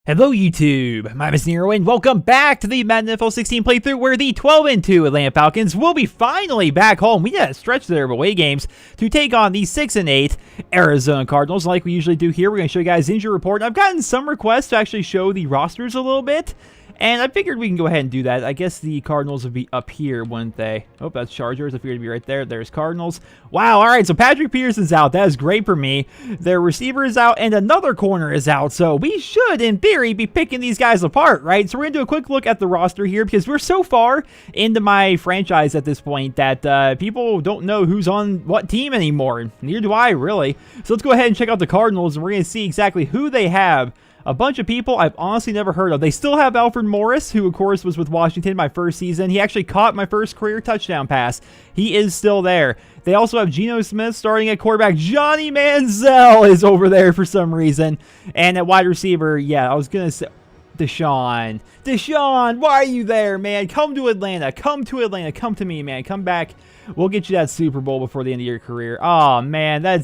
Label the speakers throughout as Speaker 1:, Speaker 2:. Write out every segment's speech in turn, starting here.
Speaker 1: Hello YouTube, my name is Nero and welcome back to the Madden NFL 16 playthrough where the 12-2 Atlanta Falcons will be finally back home. We had a stretch there of away games to take on the 6-8 Arizona Cardinals. Like we usually do here, we're going to show you guys the injury report. I've gotten some requests to actually show the rosters a little bit, and I figured we can go ahead and do that. I guess the Cardinals would be up here, wouldn't they? Oh, that's Chargers. I figured it'd be right there. There's Cardinals. Wow, all right, so Patrick Peterson's out. That is great for me. Their receiver is out, and another corner is out. So we should, in theory, be picking these guys apart, right? So we're going to do a quick look at the roster here because we're so far into my franchise at this point that people don't know who's on what team anymore. Neither do I, really. So let's go ahead and check out the Cardinals, and we're going to see exactly who they have. A bunch of people I've honestly never heard of. They still have Alfred Morris, who of course was with Washington my first season. He actually caught my first career touchdown pass. He is still there. They also have Geno Smith starting at quarterback. Johnny Manziel is over there for some reason. And at wide receiver, yeah, I was going to say Deshaun. Deshaun, why are you there, man? Come to Atlanta. Come to Atlanta. Come to me, man. Come back. We'll get you that Super Bowl before the end of your career. Oh, man, that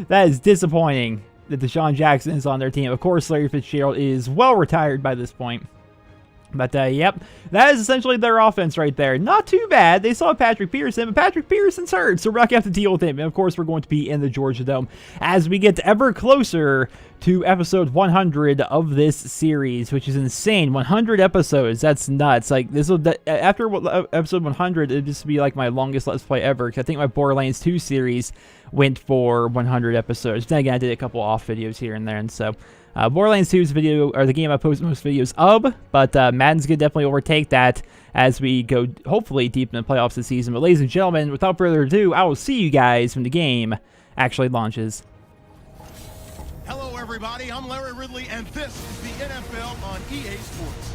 Speaker 1: is disappointing that Deshaun Jackson is on their team. Of course, Larry Fitzgerald is well retired by this point. But, yep, that is essentially their offense right there. Not too bad. They saw Patrick Peterson, but Patrick Peterson's hurt, so we're not going to have to deal with him. And, of course, we're going to be in the Georgia Dome as we get ever closer to episode 100 of this series, which is insane. 100 episodes. That's nuts. Like, this will, after episode 100, it'd just be like my longest Let's Play ever, because I think my Borderlands 2 series went for 100 episodes. Then again, I did a couple off videos here and there, and so Borderlands 2's video, or the game I post most videos of, but Madden's going to definitely overtake that as we go, hopefully, deep in the playoffs this season. But ladies and gentlemen, without further ado, I will see you guys when the game actually launches.
Speaker 2: Hello, everybody. I'm Larry Ridley, and this is the NFL on EA Sports.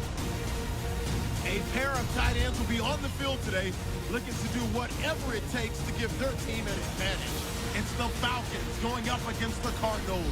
Speaker 2: A pair of tight ends will be on the field today, looking to do whatever it takes to give their team an advantage. It's the Falcons going up against the Cardinals.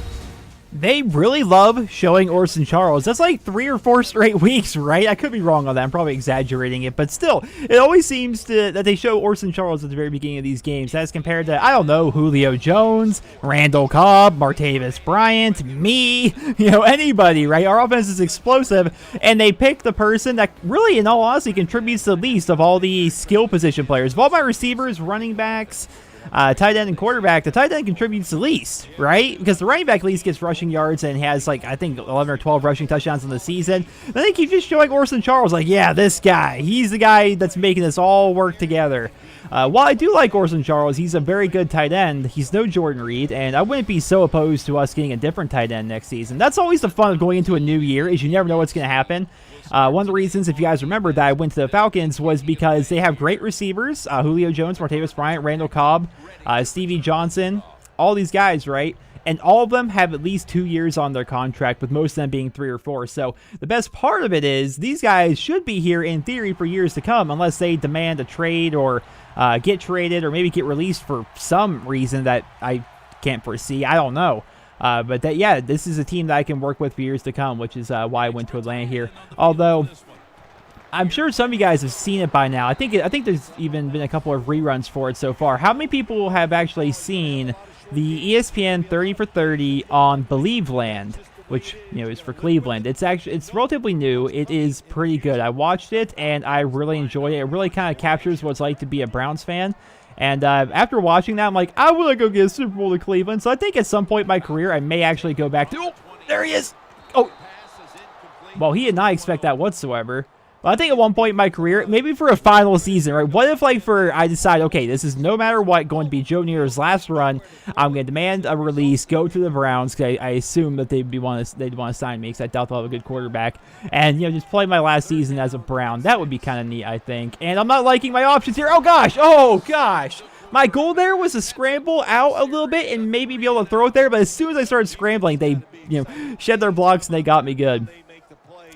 Speaker 1: They really love showing Orson Charles. That's like 3 or 4 straight weeks, right? I could be wrong on that. I'm probably exaggerating it, but still, it always seems that they show Orson Charles at the very beginning of these games as compared to, I don't know, Julio Jones, Randall Cobb, Martavis Bryant, me, anybody, right? Our offense is explosive, and they pick the person that really, in all honesty, contributes the least of all the skill position players. Of all my receivers, running backs, tight end and quarterback, the tight end contributes the least, right? Because the running back at least gets rushing yards and has, like, I think 11 or 12 rushing touchdowns in the season. Then they keep just showing Orson Charles, like, yeah, this guy, he's the guy that's making this all work together. While I do like Orson Charles, he's a very good tight end. He's no Jordan Reed, and I wouldn't be so opposed to us getting a different tight end next season. That's always the fun of going into a new year, is you never know what's going to happen. One of the reasons, if you guys remember, that I went to the Falcons was because they have great receivers. Julio Jones, Martavis Bryant, Randall Cobb, Stevie Johnson, all these guys, right? And all of them have at least 2 years on their contract, with most of them being 3 or 4. So the best part of it is these guys should be here in theory for years to come, unless they demand a trade or get traded or maybe get released for some reason that I can't foresee. I don't know. But yeah, this is a team that I can work with for years to come, which is why I went to Atlanta here. Although I'm sure some of you guys have seen it by now. I think there's even been a couple of reruns for it so far. How many people have actually seen the ESPN 30 for 30 on Believe Land, which is for Cleveland? It's relatively new. It is pretty good. I watched it and I really enjoyed it. It really kind of captures what it's like to be a Browns fan. And after watching that, I'm like, I want to go get a Super Bowl to Cleveland. So I think at some point in my career, I may actually go back to... Oh, there he is. Oh. Well, he did not expect that whatsoever. But I think at one point in my career, maybe for a final season, right? What if, like, I decide, okay, this is no matter what going to be Joe Nero's last run. I'm going to demand a release, go to the Browns, because I assume that they'd want to sign me, because I doubt they'll have a good quarterback. And, just play my last season as a Brown. That would be kind of neat, I think. And I'm not liking my options here. Oh, gosh. Oh, gosh. My goal there was to scramble out a little bit and maybe be able to throw it there. But as soon as I started scrambling, they, shed their blocks and they got me good.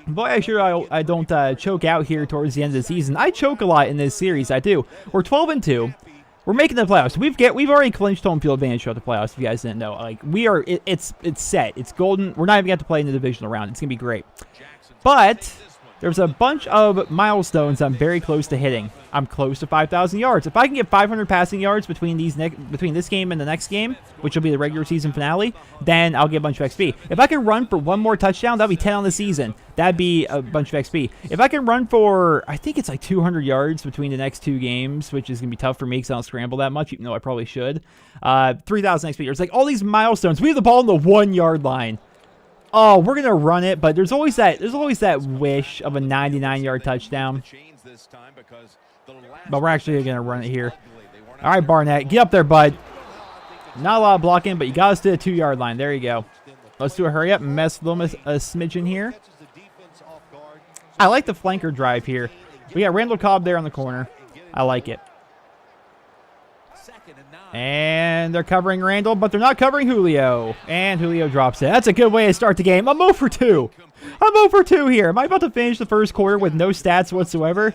Speaker 1: Boy, I sure I don't choke out here towards the end of the season. I choke a lot in this series. I do. We're 12-2. We're making the playoffs. We've already clinched home field advantage throughout the playoffs. If you guys didn't know, like we are, it's set. It's golden. We're not even going to play in the divisional round. It's gonna be great. But there's a bunch of milestones I'm very close to hitting. I'm close to 5,000 yards. If I can get 500 passing yards between this game and the next game, which will be the regular season finale, then I'll get a bunch of XP. If I can run for one more touchdown, that'll be 10 on the season. That'd be a bunch of XP. If I can run for, I think it's like 200 yards between the next 2 games, which is going to be tough for me because I don't scramble that much, even though I probably should. 3,000 XP. It's like all these milestones. We have the ball on the 1 yard line. Oh, we're going to run it, but there's always that wish of a 99-yard touchdown. But we're actually going to run it here. All right, Barnett, get up there, bud. Not a lot of blocking, but you got us to the 2-yard line. There you go. Let's do a hurry up and mess them a smidgen here. I like the flanker drive here. We got Randall Cobb there on the corner. I like it. And they're covering Randall, but they're not covering Julio. And Julio drops it. That's a good way to start the game. I'm 0 for 2. I'm 0 for 2 here. Am I about to finish the first quarter with no stats whatsoever?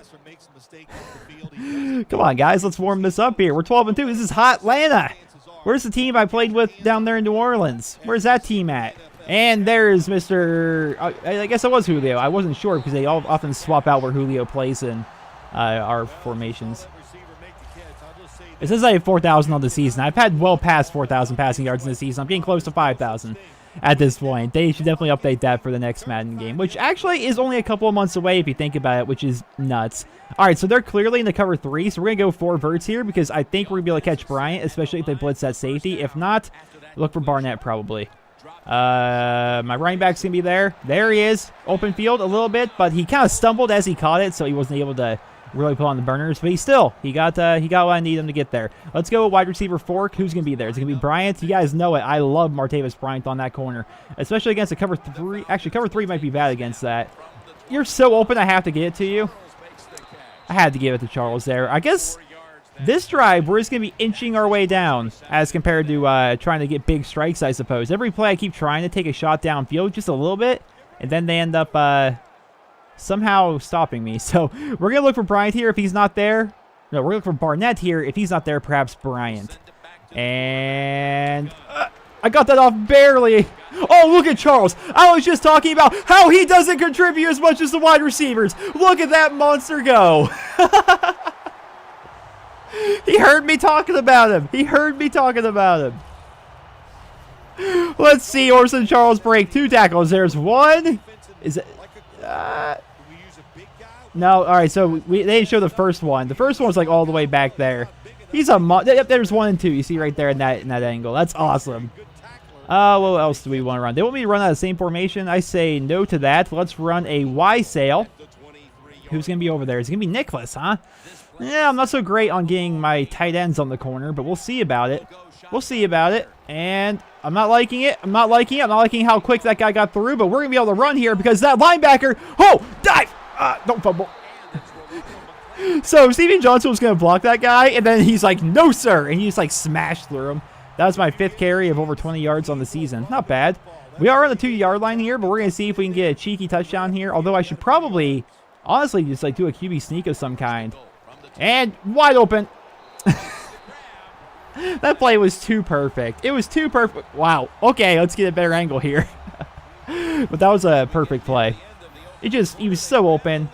Speaker 1: Come on, guys. Let's warm this up here. We're 12 and 2. This is hot Atlanta. Where's the team I played with down there in New Orleans? Where's that team at? And there's Mr. I guess it was Julio. I wasn't sure because they all often swap out where Julio plays in our formations. It says I have 4,000 on the season. I've had well past 4,000 passing yards in the season. I'm getting close to 5,000 at this point. They should definitely update that for the next Madden game, which actually is only a couple of months away if you think about it, which is nuts. All right, so they're clearly in the cover 3, so we're going to go 4 verts here because I think we're going to be able to catch Bryant, especially if they blitz that safety. If not, look for Barnett probably. My running back's going to be there. There he is. Open field a little bit, but he kind of stumbled as he caught it, so he wasn't able to really put on the burners, but he got what I need him to get there. Let's go with wide receiver 4. Who's going to be there? It's going to be Bryant. You guys know it. I love Martavis Bryant on that corner, especially against a cover 3. Actually, cover 3 might be bad against that. You're so open, I have to get it to you. I had to give it to Charles there. I guess this drive, we're just going to be inching our way down as compared to trying to get big strikes, I suppose. Every play, I keep trying to take a shot downfield just a little bit, and then they end up somehow stopping me. So we're going to look for Bryant here if he's not there. No, we're going to look for Barnett here. If he's not there, perhaps Bryant. And I got that off barely. Oh, look at Charles. I was just talking about how he doesn't contribute as much as the wide receivers. Look at that monster go. He heard me talking about him. He heard me talking about him. Let's see. Orson Charles break 2 tackles. There's one. Is it? No, all right, so they didn't show the first one. The first one was like all the way back there. He's a yep, there's 1 and 2. You see right there in that angle. That's awesome. What else do we want to run? They want me to run out of the same formation. I say no to that. Let's run a Y sail. Who's going to be over there? Is it going to be Nicholas, huh? Yeah, I'm not so great on getting my tight ends on the corner, but we'll see about it. We'll see about it. And I'm not liking it. I'm not liking it. I'm not liking how quick that guy got through, but we're going to be able to run here because that linebacker, oh, dive! Don't fumble. So Steven Johnson was going to block that guy, and then he's like, no, sir. And he just like smashed through him. That was my 5th carry of over 20 yards on the season. Not bad. We are on the 2-yard line here, but we're going to see if we can get a cheeky touchdown here. Although I should probably, honestly, just like do a QB sneak of some kind. And wide open. That play was too perfect. It was too perfect. Wow. Okay, let's get a better angle here. But that was a perfect play. He was so open.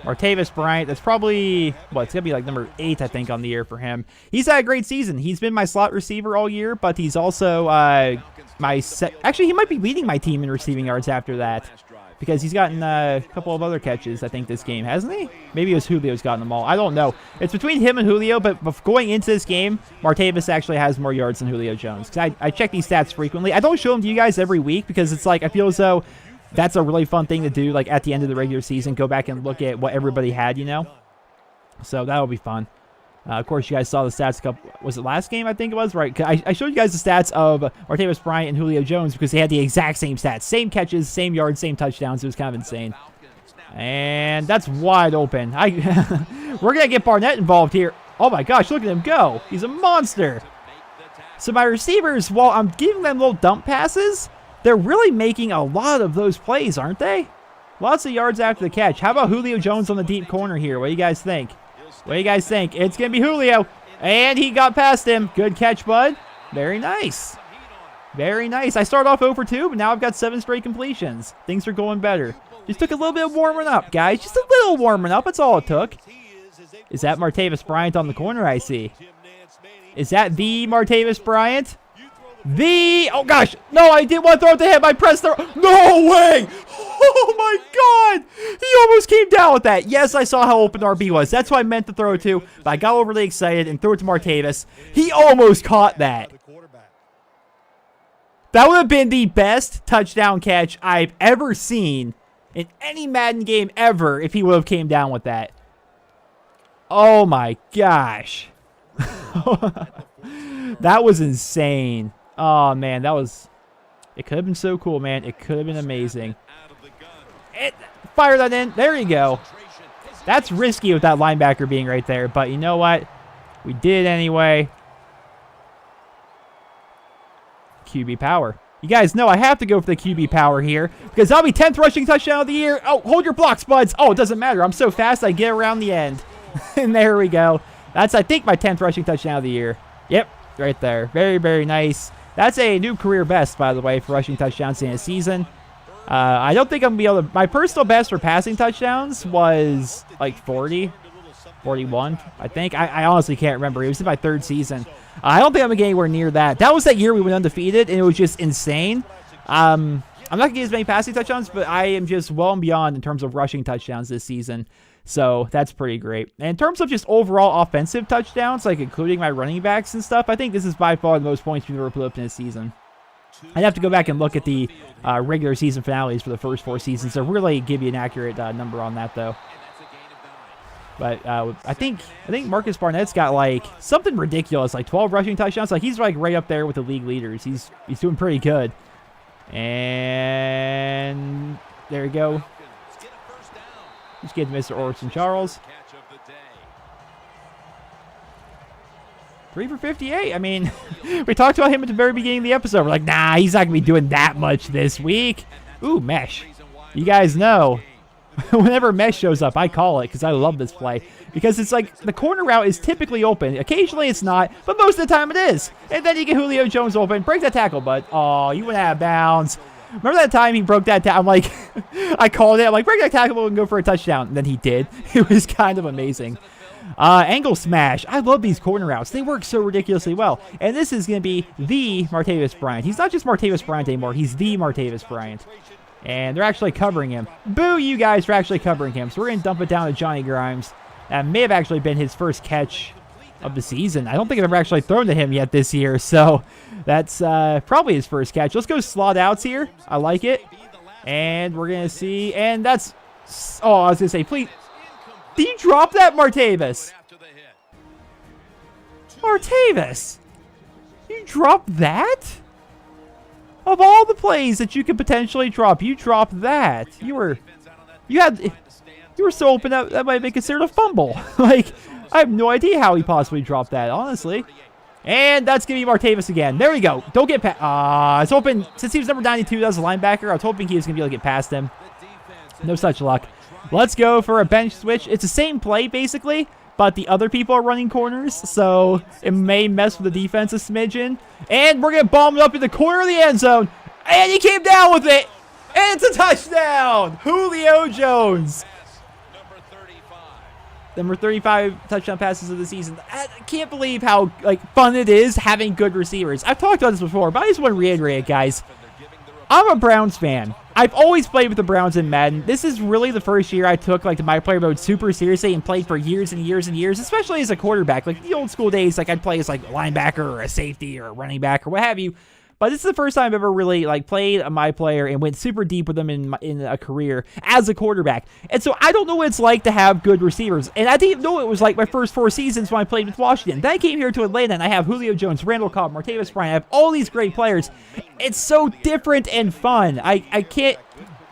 Speaker 1: Martavis Bryant, that's probably, it's going to be like number 8, I think, on the year for him. He's had a great season. He's been my slot receiver all year, but he's also actually, he might be leading my team in receiving yards after that because he's gotten a couple of other catches, I think, this game, hasn't he? Maybe it was Julio's gotten them all. I don't know. It's between him and Julio, but going into this game, Martavis actually has more yards than Julio Jones because I check these stats frequently. I don't show them to you guys every week because it's like I feel as though that's a really fun thing to do, like at the end of the regular season, go back and look at what everybody had, you know? So that'll be fun. Of course, you guys saw the stats was it last game, I think it was? Right, I showed you guys the stats of Martavis Bryant and Julio Jones because they had the exact same stats. Same catches, same yards, same touchdowns. It was kind of insane. And that's wide open. We're going to get Barnett involved here. Oh my gosh, look at him go. He's a monster. So my receivers, while I'm giving them little dump passes, they're really making a lot of those plays, aren't they? Lots of yards after the catch. How about Julio Jones on the deep corner here? What do you guys think? What do you guys think? It's going to be Julio. And he got past him. Good catch, bud. Very nice. Very nice. I started off 0 for 2, but now I've got 7 straight completions. Things are going better. Just took a little bit of warming up, guys. Just a little warming up. That's all it took. Is that Martavis Bryant on the corner, I see? Is that the Martavis Bryant? Oh gosh, no, I didn't want to throw it to him. I pressed the, no way. Oh my God, he almost came down with that. Yes, I saw how open RB was. That's what I meant to throw it to, but I got overly excited and threw it to Martavis. He almost caught that. That would have been the best touchdown catch I've ever seen in any Madden game ever if he would have came down with that. Oh my gosh. That was insane. Oh, man, that was... It could have been so cool, man. It could have been amazing. Fire that in. There you go. That's risky with that linebacker being right there. But you know what? We did anyway. QB power. You guys know I have to go for the QB power here because I'll be 10th rushing touchdown of the year. Oh, hold your blocks, buds. Oh, it doesn't matter. I'm so fast I get around the end. And there we go. That's, I think, my 10th rushing touchdown of the year. Yep, right there. Very, very nice. That's a new career best, by the way, for rushing touchdowns in a season. I don't think I'm going to be able to... My personal best for passing touchdowns was like 40, 41, I think. I honestly can't remember. It was in my 3rd season. I don't think I'm going to get anywhere near that. That was that year we went undefeated, and it was just insane. I'm not going to get as many passing touchdowns, but I am just well and beyond in terms of rushing touchdowns this season. So that's pretty great. And in terms of just overall offensive touchdowns, like including my running backs and stuff, I think this is by far the most points we've ever put up in a season. I'd have to go back and look at the regular season finales for the first 4 seasons to really give you an accurate number on that, though. But I think Marcus Barnett's got like something ridiculous, like 12 rushing touchdowns. Like he's like right up there with the league leaders. He's doing pretty good. And there you go. Just get to Mr. Orson Charles. 3 for 58. I mean, we talked about him at the very beginning of the episode. We're like, nah, he's not going to be doing that much this week. Ooh, mesh. You guys know, whenever mesh shows up, I call it because I love this play. Because it's like the corner route is typically open. Occasionally it's not, but most of the time it is. And then you get Julio Jones open. Break that tackle, bud. Oh, you went out of bounds. Remember that time he broke that tackle? I'm like, I called it. I'm like, break that tackle and go for a touchdown. And then he did. It was kind of amazing. Angle smash. I love these corner routes. They work so ridiculously well. And this is going to be the Martavis Bryant. He's not just Martavis Bryant anymore. He's the Martavis Bryant. And they're actually covering him. Boo, you guys, for actually covering him. So we're going to dump it down to Johnny Grimes. That may have actually been his first catch of the season. I don't think I've ever actually thrown to him yet this year. So that's probably his first catch. Let's go slot outs here. I like it. And we're going to see. And that's... Oh, I was going to say, please... Did you drop that, Martavis? Martavis! You dropped that? Of all the plays that you could potentially drop, you dropped that. You were so open that might have been considered a fumble. Like, I have no idea how he possibly dropped that, honestly. And that's going to be Martavis again. There we go. Don't get past... I was hoping, since he was number 92, that was a linebacker, I was hoping he was going to be able to get past him. No such luck. Let's go for a bench switch. It's the same play, basically, but the other people are running corners, so it may mess with the defense a smidgen. And we're going to bomb it up in the corner of the end zone. And he came down with it. And it's a touchdown. Julio Jones. Number 35 touchdown passes of the season. I can't believe how fun it is having good receivers. I've talked about this before, but I just want to reiterate it, guys. I'm a Browns fan. I've always played with the Browns in Madden. This is really the first year I took the My Player mode super seriously and played for years and years and years, especially as a quarterback. Like the old school days, I'd play as a linebacker or a safety or a running back or what have you. But this is the first time I've ever really played a My Player and went super deep with them in a career as a quarterback. And so I don't know what it's like to have good receivers. And I didn't even know it was like my first 4 seasons when I played with Washington. Then I came here to Atlanta and I have Julio Jones, Randall Cobb, Martavis Bryant. I have all these great players. It's so different and fun. I can't...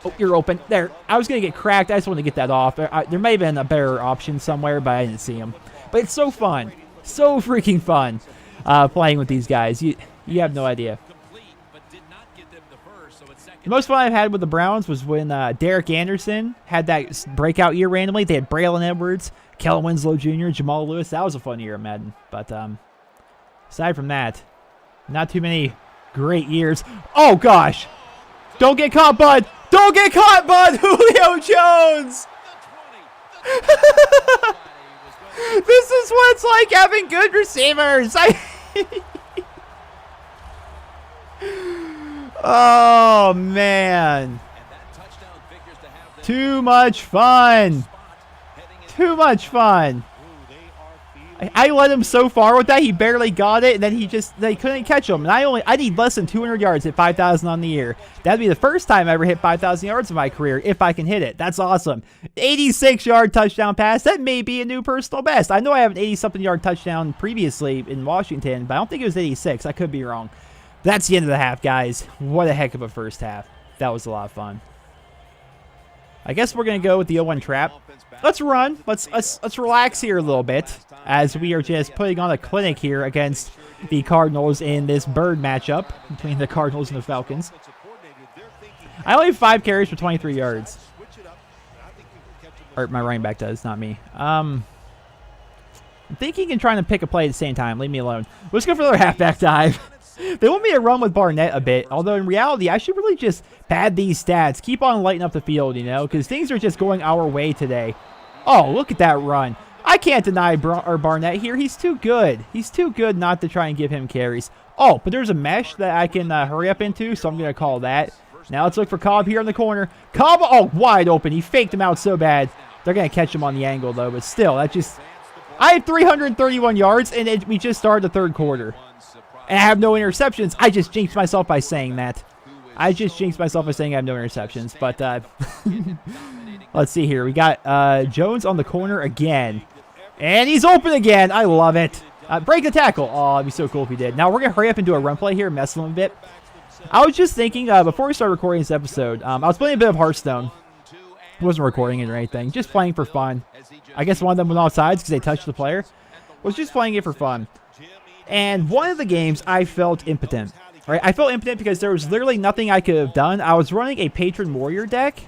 Speaker 1: Oh, you're open. There. I was going to get cracked. I just wanted to get that off. There may have been a better option somewhere, but I didn't see him. But it's so fun. So freaking fun playing with these guys. You have no idea. The most fun I've had with the Browns was when Derek Anderson had that breakout year randomly. They had Braylon Edwards, Kellen Winslow Jr., Jamal Lewis. That was a fun year at Madden. But aside from that, not too many Great years. Oh, gosh. Don't get caught, bud. Don't get caught, bud. Julio Jones. This is what it's like having good receivers. Oh, man. Too much fun. Too much fun. I led him so far with that, he barely got it, and then they couldn't catch him. And I need less than 200 yards at 5,000 on the year. That'd be the first time I ever hit 5,000 yards in my career, if I can hit it. That's awesome. 86-yard touchdown pass. That may be a new personal best. I know I have an 80-something yard touchdown previously in Washington, but I don't think it was 86. I could be wrong. That's the end of the half, guys. What a heck of a first half. That was a lot of fun. I guess we're going to go with the 0-1 trap. Let's run. Let's relax here a little bit as we are just putting on a clinic here against the Cardinals in this bird matchup between the Cardinals and the Falcons. I only have 5 carries for 23 yards. Or my running back does, not me. I'm thinking and trying to pick a play at the same time. Leave me alone. Let's go for another halfback dive. They want me to run with Barnett a bit, although in reality, I should really just pad these stats. Keep on lighting up the field, you know, because things are just going our way today. Oh, look at that run. I can't deny Barnett here. He's too good. He's too good not to try and give him carries. Oh, but there's a mesh that I can hurry up into, so I'm going to call that. Now let's look for Cobb here in the corner. Cobb, oh, wide open. He faked him out so bad. They're going to catch him on the angle, though, but still, that just... I had 331 yards, and we just started the third quarter. And I have no interceptions. I just jinxed myself by saying that. I just jinxed myself by saying I have no interceptions. But let's see here. We got Jones on the corner again. And he's open again. I love it. Break the tackle. Oh, it'd be so cool if he did. Now we're going to hurry up and do a run play here, mess with him a bit. I was just thinking, before we started recording this episode, I was playing a bit of Hearthstone. I wasn't recording it or anything. Just playing for fun. I guess one of them went off sides because they touched the player. Was just playing it for fun. And one of the games, I felt impotent. Right? I felt impotent because there was literally nothing I could have done. I was running a Patron Warrior deck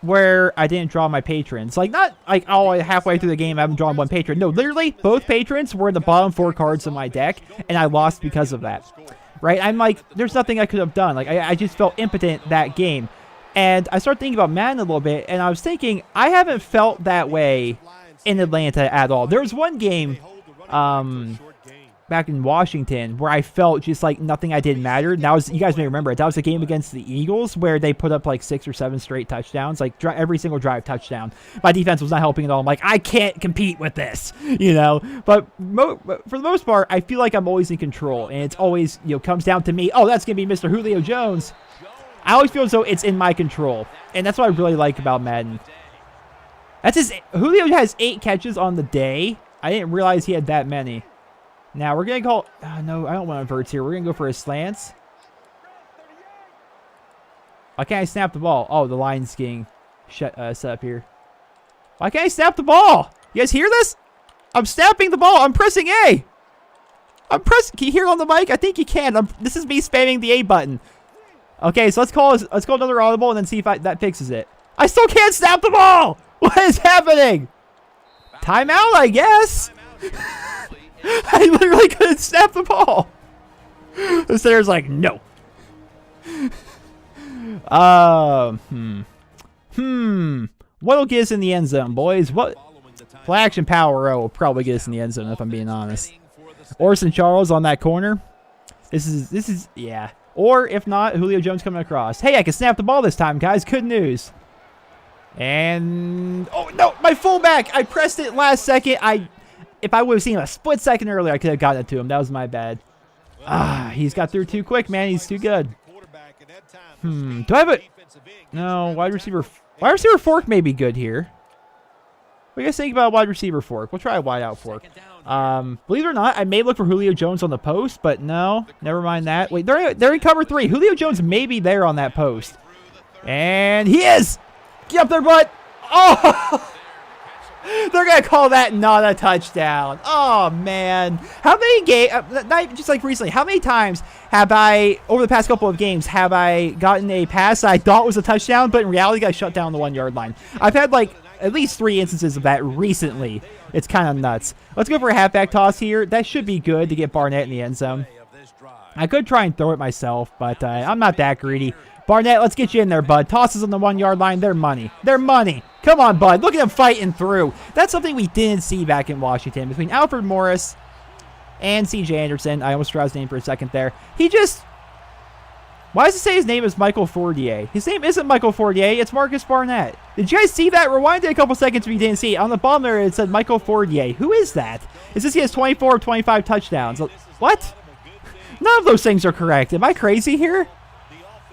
Speaker 1: where I didn't draw my patrons. Like, not like, oh, halfway through the game, I haven't drawn one patron. No, literally, both patrons were in the bottom 4 cards of my deck, and I lost because of that. Right? I'm like, there's nothing I could have done. Like, I just felt impotent that game. And I started thinking about Madden a little bit, and I was thinking, I haven't felt that way in Atlanta at all. There was one game, back in Washington where I felt just like nothing I did mattered. And that was, you guys may remember it, that was a game against the Eagles where they put up like 6 or 7 straight touchdowns, like every single drive touchdown. My defense was not helping at all. I'm like, I can't compete with this, you know. But for the most part, I feel like I'm always in control, and it's always, you know, comes down to me. Oh, that's gonna be Mr. Julio Jones. I always feel as though it's in my control, and that's what I really like about Madden. Julio has 8 catches on the day. I didn't realize he had that many. Now, we're going to call... no, I don't want inverts here. We're going to go for a slants. Why can't I snap the ball? Oh, the line's getting set up here. Why can't I snap the ball? You guys hear this? I'm snapping the ball. I'm pressing A. Can you hear it on the mic? I think you can. This is me spamming the A button. Okay, so let's call another audible and then see if that fixes it. I still can't snap the ball. What is happening? Timeout, I guess. I literally couldn't snap the ball. The center's like, no. What'll get us in the end zone, boys? What? Play action power row will probably get us in the end zone, if I'm being honest. Orson Charles on that corner. This is, yeah. Or if not, Julio Jones coming across. Hey, I can snap the ball this time, guys. Good news. And, oh no, my fullback. I pressed it last second. If I would have seen him a split second earlier, I could have gotten it to him. That was my bad. He's got through too quick, man. He's too good. Do I have a... No, wide receiver fork may be good here. What do you guys think about a wide receiver fork? We'll try a wide out fork. Believe it or not, I may look for Julio Jones on the post, but no, never mind that. Wait, they're in cover 3. Julio Jones may be there on that post. And he is! Get up there, bud! Oh! They're going to call that not a touchdown. Oh, man. How many games, just like recently, how many times have I, over the past couple of games, have I gotten a pass that I thought was a touchdown, but in reality got shut down on the 1-yard line? I've had like at least 3 instances of that recently. It's kind of nuts. Let's go for a halfback toss here. That should be good to get Barnett in the end zone. I could try and throw it myself, but I'm not that greedy. Barnett, let's get you in there, bud. Tosses on the 1 yard line. They're money. They're money. Come on, bud. Look at him fighting through. That's something we didn't see back in Washington. Between Alfred Morris and C.J. Anderson. I almost forgot his name for a second there. He just... Why does it say his name is Michael Fortier? His name isn't Michael Fortier. It's Marcus Barnett. Did you guys see that? Rewind it a couple seconds if you didn't see it. On the bottom there, it said Michael Fortier. Who is that? Is this he has 24 or 25 touchdowns? What? None of those things are correct. Am I crazy here?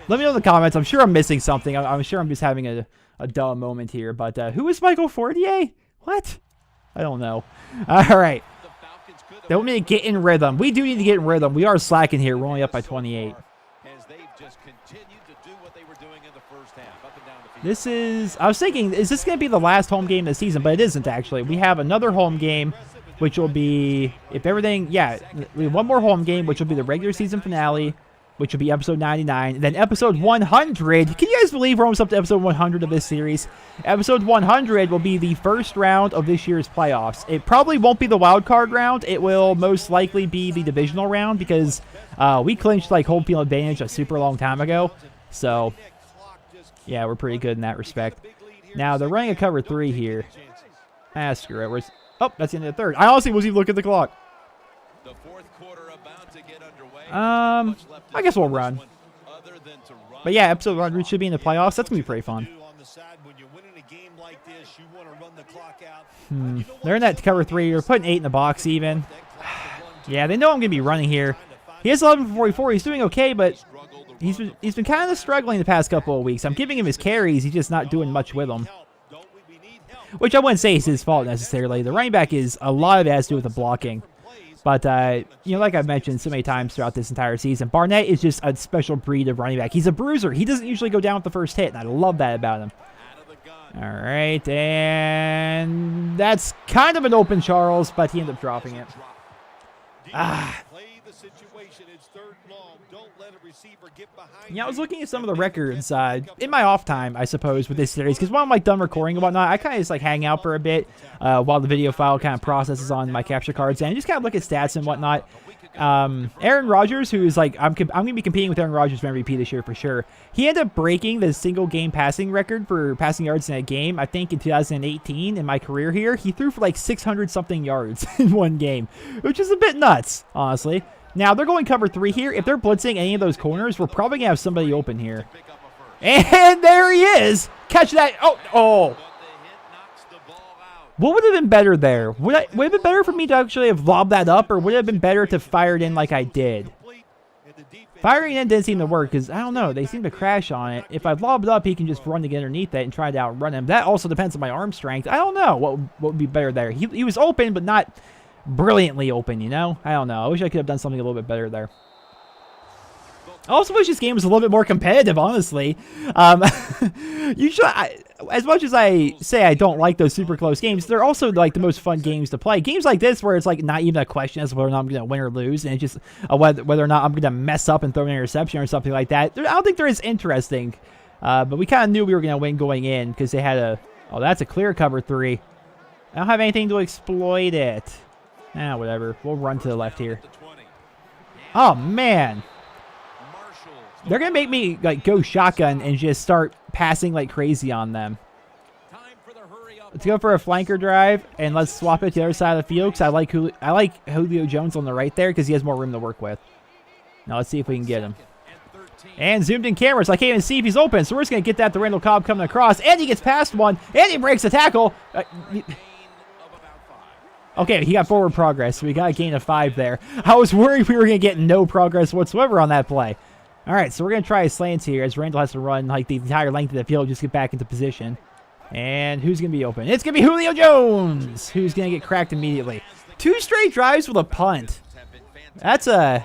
Speaker 1: Let me know in the comments. I'm sure I'm missing something. I'm sure I'm just having a dumb moment here. But who is Michael Fortier? What? I don't know. All right. They want me to get in rhythm. We do need to get in rhythm. We are slacking here. We're only up by 28. This is... I was thinking, is this going to be the last home game of the season? But it isn't, actually. We have another home game, which will be... If everything... Yeah, we have one more home game, which will be the regular season finale, which will be episode 99. And then episode 100. Can you guys believe we're almost up to episode 100 of this series? Episode 100 will be the first round of this year's playoffs. It probably won't be the wild card round. It will most likely be the divisional round because we clinched like home field advantage a super long time ago. So, yeah, we're pretty good in that respect. Now, they're running a cover 3 here. Ah, screw it. Where's... Oh, that's the end of the third. I honestly wasn't even looking at the clock. I guess we'll run. But yeah, episode 100 should be in the playoffs. That's going to be pretty fun. They're in that cover 3. You're putting 8 in the box even. Yeah, they know I'm going to be running here. He has 11 for 44. He's doing okay, but he's been kind of struggling the past couple of weeks. I'm giving him his carries. He's just not doing much with them. Which I wouldn't say is his fault necessarily. The running back is a lot of it has to do with the blocking. But, you know, like I've mentioned so many times throughout this entire season, Barnett is just a special breed of running back. He's a bruiser. He doesn't usually go down with the first hit, and I love that about him. All right, and that's kind of an open Charles, but he ended up dropping it. Yeah, I was looking at some of the records in my off time, I suppose, with this series, because while I'm like done recording and whatnot, I kind of just like hang out for a bit while the video file kind of processes on my capture cards and just kind of look at stats and whatnot. Aaron Rodgers, who is like, I'm going to be competing with Aaron Rodgers for MVP this year for sure. He ended up breaking the single game passing record for passing yards in a game, I think in 2018 in my career here. He threw for like 600 something yards in one game, which is a bit nuts, honestly. Now, they're going cover 3 here. If they're blitzing any of those corners, we're probably going to have somebody open here. And there he is. Catch that. Oh. What would have been better there? Would it have been better for me to actually have lobbed that up, or would it have been better to fire it in like I did? Firing in didn't seem to work because, I don't know, they seem to crash on it. If I lob it up, he can just run to get underneath that and try to outrun him. That also depends on my arm strength. I don't know what would be better there. He was open, but not brilliantly open, you know? I don't know. I wish I could have done something a little bit better there. I also wish this game was a little bit more competitive, honestly. As much as I say I don't like those super close games, they're also like the most fun games to play. Games like this where it's like not even a question as to whether or not I'm going to win or lose, and it's just whether or not I'm going to mess up and throw an interception or something like that. I don't think they're as interesting. But we kind of knew we were going to win going in because they had a... Oh, that's a clear cover 3. I don't have anything to exploit it. Whatever. We'll run to the left here. Oh, man. They're going to make me like go shotgun and just start passing like crazy on them. Let's go for a flanker drive, and let's swap it to the other side of the field because I like Julio Jones on the right there because he has more room to work with. Now let's see if we can get him. And zoomed in camera, so I can't even see if he's open. So we're just going to get that to Randall Cobb coming across. And he gets past one, and he breaks the tackle. Okay, he got forward progress, so we got a gain of 5 there. I was worried we were going to get no progress whatsoever on that play. All right, so we're going to try a slant here as Randall has to run like the entire length of the field just to get back into position. And who's going to be open? It's going to be Julio Jones, who's going to get cracked immediately. 2 straight drives with a punt. That's a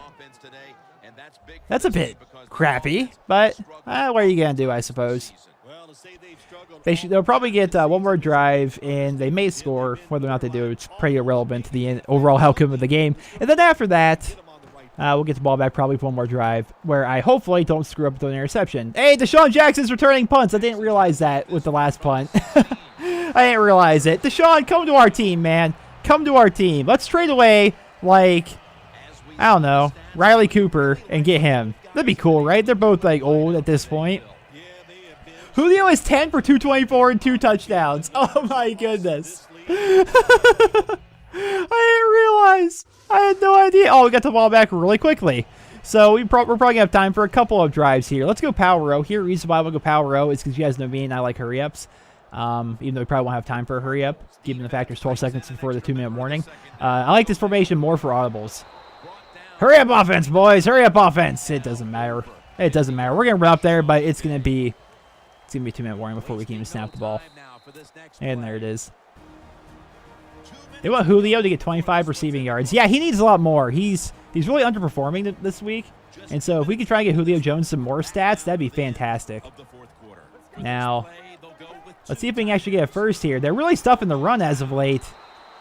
Speaker 1: bit crappy, but what are you going to do, I suppose? They'll probably get one more drive, and they may score. Whether or not they do, it's pretty irrelevant to the overall outcome of the game. And then after that, we'll get the ball back probably for one more drive, where I hopefully don't screw up with an interception. Hey, Deshaun Jackson's returning punts. I didn't realize that with the last punt. I didn't realize it. Deshaun, come to our team, man. Come to our team. Let's trade away, like, I don't know, Riley Cooper and get him. That'd be cool, right? They're both like old at this point. Julio is 10 for 224 and 2 touchdowns. Oh my goodness. I didn't realize. I had no idea. Oh, we got the ball back really quickly. So we're probably going to have time for a couple of drives here. Let's go power row. Here, the reason why we'll go power row is because you guys know me and I like hurry-ups. Even though we probably won't have time for a hurry-up, given the fact there's 12 seconds before the 2-minute warning. I like this formation more for audibles. Hurry up offense, boys. Hurry up offense. It doesn't matter. It doesn't matter. We're going to run up there, but it's going to be a 2-minute warning before we can even snap the ball. And there it is. They want Julio to get 25 receiving yards. Yeah, he needs a lot more. He's really underperforming this week. And so if we could try and get Julio Jones some more stats, that'd be fantastic. Now, let's see if we can actually get a first here. They're really stuffing the run as of late.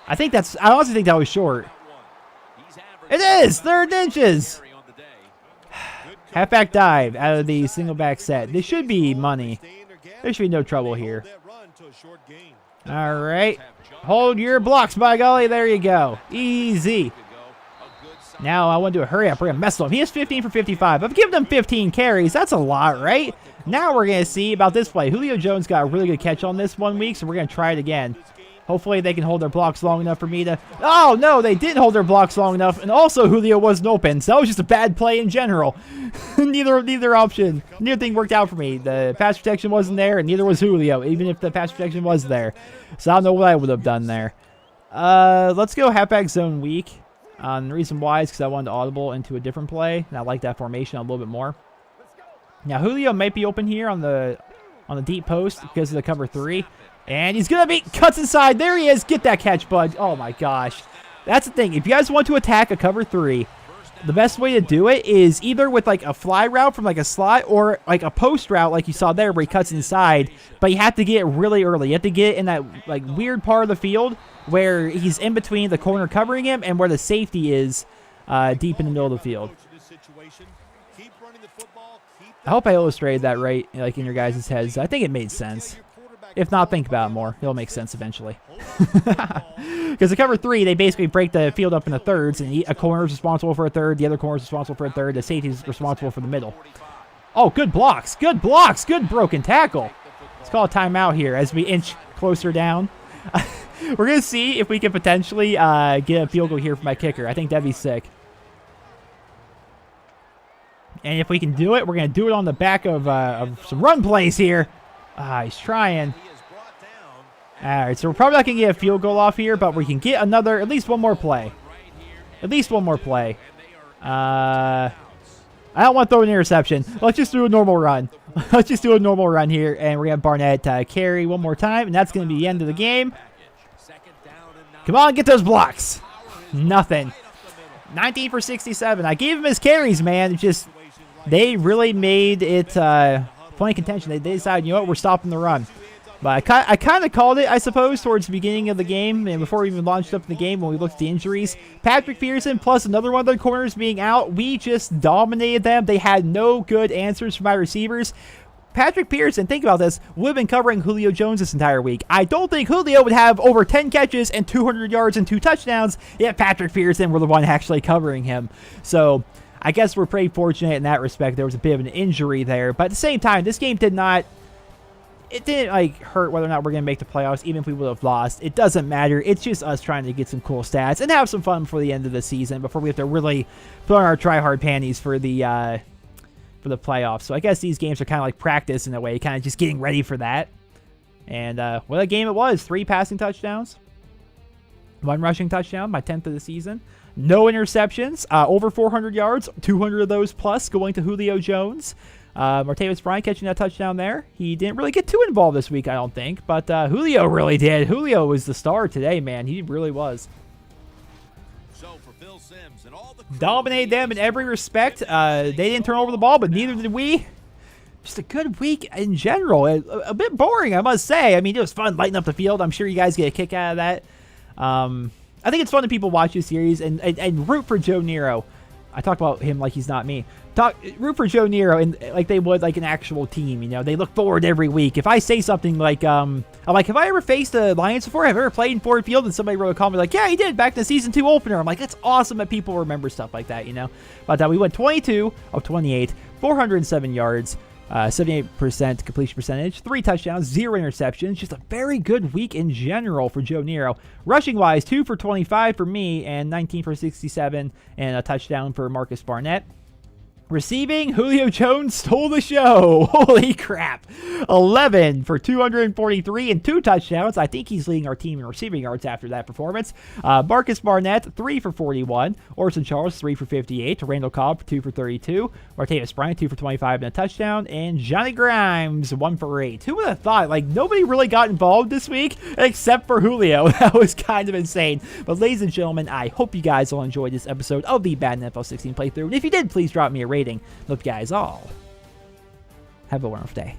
Speaker 1: I honestly think that was short. It is! 3rd inches! Halfback dive out of the single back set. This should be money. There should be no trouble here. All right. Hold your blocks, by golly. There you go. Easy. Now I want to do a hurry up. We're going to mess with him. He has 15 for 55. I've given him 15 carries. That's a lot, right? Now we're going to see about this play. Julio Jones got a really good catch on this 1 week, so we're going to try it again. Hopefully they can hold their blocks long enough for me to... Oh, no, they didn't hold their blocks long enough. And also Julio wasn't open, so that was just a bad play in general. Neither option. Neither thing worked out for me. The pass protection wasn't there, and neither was Julio, even if the pass protection was there. So I don't know what I would have done there. Let's go halfback zone weak. The reason why is because I wanted to audible into a different play, and I like that formation a little bit more. Now Julio might be open here on the deep post because of the cover 3. And he's going to be cuts inside. There he is. Get that catch, bud. Oh, my gosh. That's the thing. If you guys want to attack a cover 3, the best way to do it is either with like a fly route from like a slot or like a post route like you saw there where he cuts inside. But you have to get it really early. You have to get it in that like weird part of the field where he's in between the corner covering him and where the safety is deep in the middle of the field. I hope I illustrated that right, like in your guys' heads. I think it made sense. If not, think about it more. It'll make sense eventually. Because the cover 3, they basically break the field up into thirds, and a corner is responsible for a third, the other corner is responsible for a third, the safety is responsible for the middle. Oh, good blocks. Good blocks. Good broken tackle. Let's call a timeout here as we inch closer down. We're going to see if we can potentially get a field goal here for my kicker. I think that'd be sick. And if we can do it, we're going to do it on the back of some run plays here. He's trying. All right, so we're probably not going to get a field goal off here, but we can get at least one more play. At least one more play. I don't want to throw an interception. Let's just do a normal run. Let's just do a normal run here, and we're going to Barnett carry one more time, and that's going to be the end of the game. Come on, get those blocks. Nothing. 19 for 67. I gave him his carries, man. It's just they really made it point of contention. They decided, you know what, we're stopping the run. But I kind of called it, I suppose, towards the beginning of the game, and before we even launched up the game when we looked at the injuries. Patrick Peterson plus another one of their corners being out, we just dominated them. They had no good answers from my receivers. Patrick Peterson, think about this, would have been covering Julio Jones this entire week. I don't think Julio would have over 10 catches and 200 yards and 2 touchdowns if Patrick Peterson were the one actually covering him. So I guess we're pretty fortunate in that respect. There was a bit of an injury there. But at the same time, this game didn't like hurt whether or not we're going to make the playoffs, even if we would have lost. It doesn't matter. It's just us trying to get some cool stats and have some fun before the end of the season, before we have to really put on our try-hard panties for the playoffs. So I guess these games are kind of like practice in a way, kind of just getting ready for that. And what a game it was. 3 passing touchdowns, 1 rushing touchdown, my 10th of the season. No interceptions, over 400 yards, 200 of those plus going to Julio Jones. Martavis Bryant catching that touchdown there. He didn't really get too involved this week, I don't think, but Julio really did. Julio was the star today, man. He really was. Dominated them in every respect. They didn't turn over the ball, but neither did we. Just a good week in general. A bit boring, I must say. I mean, it was fun lighting up the field. I'm sure you guys get a kick out of that. I think it's fun that people watch this series and root for Joe Nero. I talk about him like he's not me. Root for Joe Nero and like they would like an actual team. You know, they look forward every week. If I say something like, I'm like, have I ever faced the Lions before? Have I ever played in Ford Field? And somebody wrote a comment like, yeah, he did back in the season 2 opener. I'm like, that's awesome that people remember stuff like that, you know. But we went 22 of 28, 407 yards. 78% completion percentage, 3 touchdowns, 0 interceptions. Just a very good week in general for Joe Nero. Rushing wise, 2 for 25 for me and 19 for 67 and a touchdown for Marcus Barnett. Receiving, Julio Jones stole the show. Holy crap. 11 for 243 and 2 touchdowns. I think he's leading our team in receiving yards after that performance. Marcus Barnett, 3 for 41. Orson Charles, 3 for 58. Randall Cobb, 2 for 32. Martavis Bryant, 2 for 25 and a touchdown. And Johnny Grimes, 1 for 8. Who would have thought? Like, nobody really got involved this week except for Julio. That was kind of insane. But ladies and gentlemen, I hope you guys all enjoyed this episode of the Madden NFL 16 playthrough. And if you did, please drop me a rating. Hope you guys all have a wonderful day.